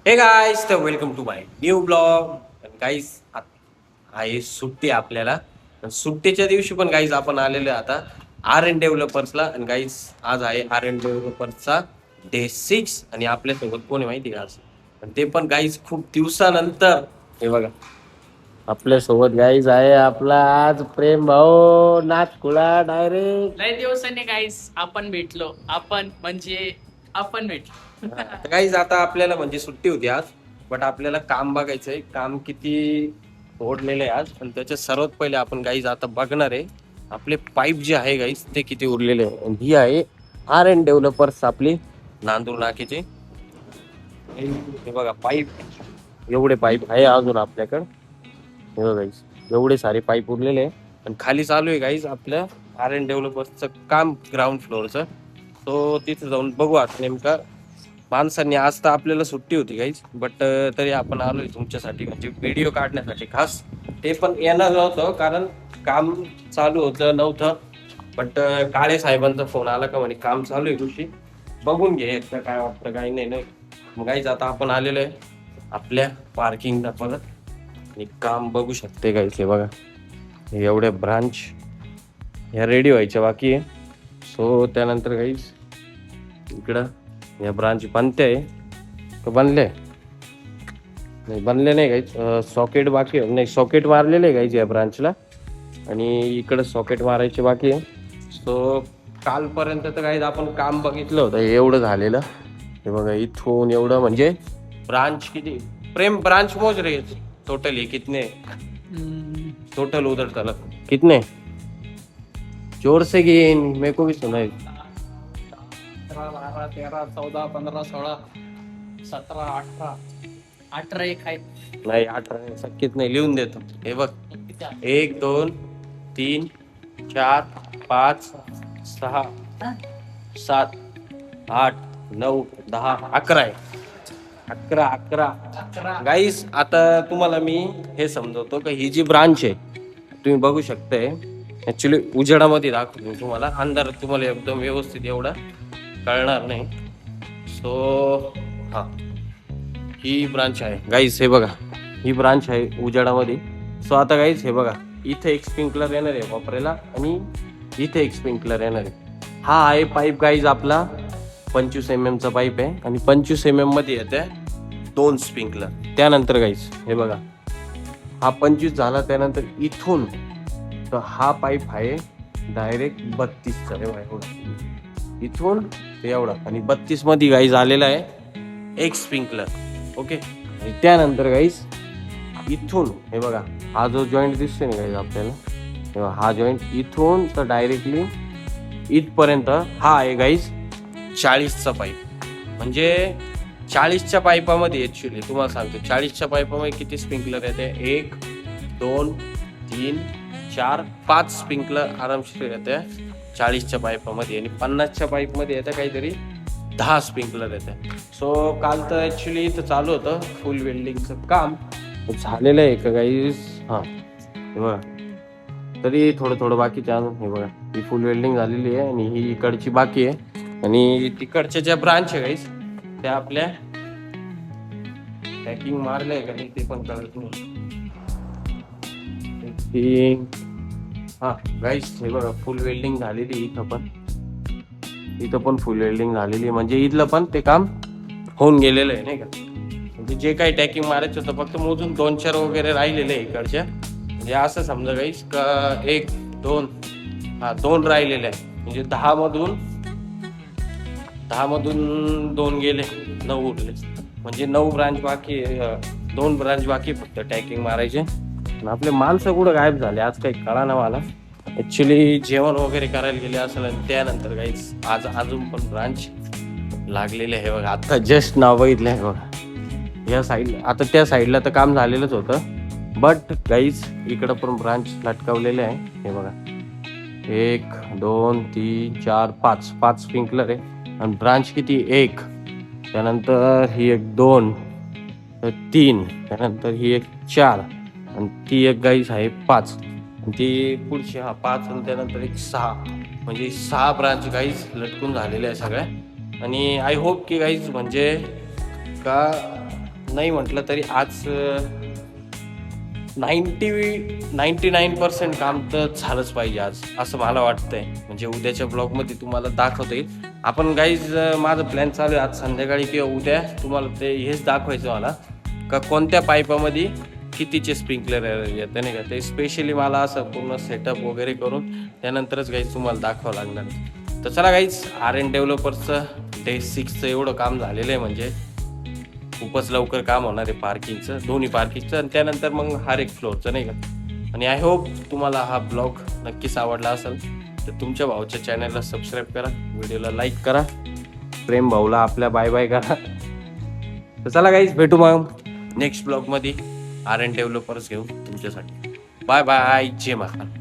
हे गाईज तर welcome to my new blog. Guys आहे सुट्टी आपल्याला. सुट्टीच्या दिवशी पण गाईज आपण आलेलो आहे आता आर एन डेव्हलपर्सला. आणि गाईज आज आहे आर एन डेव्हलपर्सचा डे 6 आणि आपल्यासोबत कोण आहे माहिती का आज. आणि ते पण गाईज खूप दिवसानंतर. हे बघा आपल्यासोबत गाईज आहे आपला आज प्रेम भाऊ नाचकुळा डायरेक्ट. लय दिवसांनी गाईस आपण भेटलो. आपण भेटलो. गाईज आता आपल्याला म्हणजे सुट्टी होती आज. बट आपल्याला काम बघायचंय, काम किती ओढलेलं आहे आज. आणि त्याच्यात सर्वात पहिले आपण गाईज आता बघणार आहे आपले पाईप जे आहे गाईज ते किती उरलेले आहे. आणि ही आहे आर एन डेव्हलपर्स आपली नांदूर नाकेचे. हे बघा पाईप, एवढे पाईप आहे अजून आपल्याकडे. हे बघा गाईज एवढे सारे पाईप उरलेले आहे. आणि खाली चालू आहे गाईज आपल्या आर एन डेव्हलपर्सचं काम ग्राउंड फ्लोअरचं. तो तिथे जाऊन बघू आता नेमका माणसांनी. आज तर आपल्याला सुट्टी होती गाईज, बट तरी आपण आलोय तुमच्यासाठी म्हणजे व्हिडिओ काढण्यासाठी खास. ते पण येणार नव्हतं कारण काम चालू होतं नव्हतं. बट काळे साहेबांचा फोन आला का म्हणे काम चालू आहे कृषी, बघून घे एकदा काय वाटतं काही नाही. मग गाईज आता आपण आलेलो आहे आपल्या पार्किंगला परत. आणि काम बघू शकते गाईज. हे बघा हे एवढ्या ब्रांच ह्या रेडी व्हायच्या बाकी आहे. सो त्यानंतर गाईज इकडं या ब्रांच बनते आहे का बनले नाही, बनले नाही काही. सॉकेट बाकी नाही, सॉकेट मारलेले आहे गाईज या ब्रांचला. आणि इकडं सॉकेट मारायचे बाकी आहे. सो कालपर्यंत तर गाईज आपण काम बघितलं होतं एवढं झालेलं. हे बघा इथून एवढं म्हणजे ब्रांच किती प्रेम ब्रांच मोज रे टोटल हे कितने टोटल उधर चला कितने जोर से गिन मेरे को भी सुनाई. 12 13 14 15 16 17 18 18 एक आहे. नाही 18 शक्यच नाही, लिहून देतो. हे बघ 1 2 3 4 5 6 7 8 9 10 11 आहे. 11 गाईस. आता तुम्हाला मी हे समजवतो का ही जी ब्रांच आहे तुम्ही बघू शकताय. ऍक्च्युली उजेडामध्ये दाखवतो तुम्हाला, अंधारात तुम्हाला एकदम व्यवस्थित एवढं कळणार नाही. सो हा ही ब्रांच आहे गाईस. हे बघा ही ब्रांच आहे उजेडामध्ये. सो आता गाईस हे बघा इथे एक स्प्रिंकलर येणार आहे वापरायला आणि इथे एक स्प्रिंकलर येणार आहे. हा आहे पाईप गाईज आपला 25 mm चा पाईप आहे. आणि 25 mm मध्ये येते 2 स्प्रिंकलर. त्यानंतर गाईज हे बघा हा 25 झाला. त्यानंतर इथून तर हा पाईप आहे डायरेक्ट 32चा. इथून ते एवढा आणि 32 मध्ये गाईज आलेला आहे एक स्प्रिंकलर. ओके. आणि त्यानंतर गाईज इथून हे बघा हा जो जॉईंट दिसतोय ना गाईज आपल्याला, तेव्हा हा जॉईंट इथून तर डायरेक्टली इथपर्यंत हा आहे गाईज 40चा पाईप. म्हणजे 40च्या पाईपामध्ये ऍक्च्युली तुम्हाला सांगतो 40च्या पाईपामध्ये किती स्प्रिंकलर येते 1 2 3 4 5 स्प्रिंकलर आरामशीर येते 40च्या पाईपामध्ये. आणि 50च्या पाईपमध्ये येतं काहीतरी 10 स्प्रिंकलर येते. सो काल तर ऍक्च्युली इथं चालू होतं फुल वेल्डिंगचं काम झालेलं आहे का गाईज. हां हे बघा तरी थोडं थोडं बाकीचं अजून. हे बघा ही फुल वेल्डिंग झालेली आहे आणि ही इकडची बाकी आहे. आणि तिकडच्या ज्या ब्रांच आहे गाईज त्या आपल्या पॅकिंग मारलंय का ते पण कळत नाही. हा गाईज हे बघा फुल वेल्डिंग झालेली इथं पण फुल वेल्डिंग झालेली. म्हणजे इथलं पण ते काम होऊन गेलेलं आहे नाही का. म्हणजे जे काही टॅकिंग मारायचं होतं फक्त मोजून 2-4 वगैरे राहिलेले आहे इकडच्या. म्हणजे असं समजा गाईज का 1 2 2 राहिलेले आहे. म्हणजे 10 मधून 2 गेले 9 उरले. म्हणजे 9 ब्रांच बाकी 2 ब्रांच बाकी फक्त टॅकिंग मारायचे. आपले माणसं कुठं गायब झाले आज काही कळा ना मला. ऍक्च्युली जेवण वगैरे करायला गेले असेल. आणि त्यानंतर गाईज आज अजून पण ब्रांच लागलेले आहे बघा. आता जस्ट नाव बघितलं आहे बघा या साईडला. आता त्या साईडला तर काम झालेलंच होतं बट गाईज इकडं पण ब्रांच लटकावलेले आहे. हे बघा 1 2 3 4 5 स्प्रिंकलर आहे. आणि ब्रांच किती 1, त्यानंतर ही एक 2 3, त्यानंतर ही एक 4 आणि ती एक गाईज आहे 5. ती पुढची 5 आणि त्यानंतर एक 6. म्हणजे 6 ब्रांच गाईज लटकून झालेल्या आहे सगळ्या. आणि आय होप की गाईज म्हणजे का नाही म्हटलं तरी आज 99% काम तर झालंच पाहिजे आज, असं मला वाटतंय. म्हणजे उद्याच्या ब्लॉगमध्ये तुम्हाला दाखवता येईल. आपण गाईज माझं प्लॅन चालू आहे आज संध्याकाळी किंवा उद्या तुम्हाला ते हेच दाखवायचं मला का कोणत्या पाईपामध्ये कितीचे स्प्रिंकलर येतं नाही का. ते स्पेशली मला असं पूर्ण सेटअप वगैरे करून त्यानंतरच गाईज तुम्हाला दाखवावं लागणार. तर चला गाईज, RN डेव्हलपर्सचं डे 6चं एवढं काम झालेलं आहे म्हणजे खूपच लवकर काम होणार आहे पार्किंगचं, दोन्ही पार्किंगचं आणि त्यानंतर मग हर एक फ्लोअरचं नाही का. आणि आय होप तुम्हाला हा ब्लॉग नक्कीच आवडला असेल तर तुमच्या भाऊच्या चॅनलला सबस्क्राईब करा, व्हिडिओला लाईक करा, प्रेम भाऊला आपल्या बाय बाय करा. तर चला गाईज, भेटू मग नेक्स्ट ब्लॉगमध्ये RN डेव्हलपर्स घेऊन तुमच्यासाठी. बाय बाय, जय महाकाल.